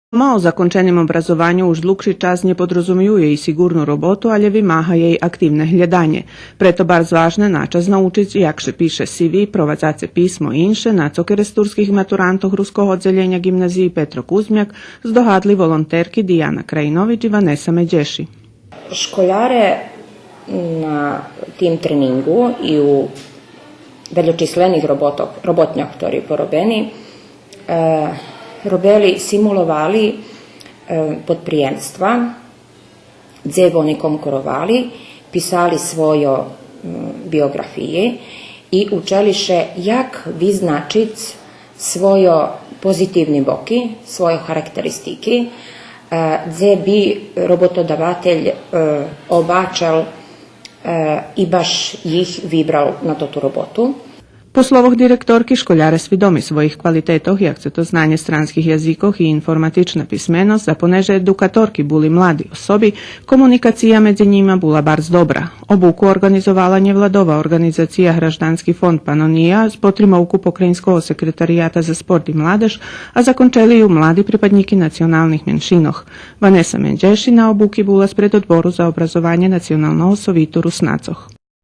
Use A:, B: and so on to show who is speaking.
A: O zakončenim obrazovanju už dlhší čas nepodrazumijuje i sigurnu robotu, ale vymáha jej aktívne hľadanie. Preto bar zvážne načas naučiť, jak se piše CV, prowadzace pismo i inše, na co keresturských maturantoch ruského oddelenia gimnaziji Petro Kuzmjak zdohadli volonterki Dijana Krajinović i Vanessa Međeši.
B: Školjare na tim treningu i u veljočislenih robotnjak, ktorý porobeni, robili simulovali podprijemstva, gdje oni konkurovali, pisali svoje biografije i učeliše jak vyznačiť svoje pozitivni boky, svoje charakteristiki, gdje bi robotodavatelj obačal i baš ih vybral na tu robotu.
A: Po slovoch direktorki, školjare svidomi svojih kvalitetoh, jak se to znanje stranskih jazikoh i informatična pismenost, za poneže edukatorki buli mladi osobi, komunikacija među njima bula barz dobra. Obuku organizovala nevladova organizacija Hraždanski fond Panonija s potrimovku Pokrajinskog sekretarijata za sport i mladež, a zakončeli ju mladi pripadniki nacionalnih menšinoh. Vanessa Međeši na obuki bula spred odboru za obrazovanje nacionalnog sovitu Rusnacoh.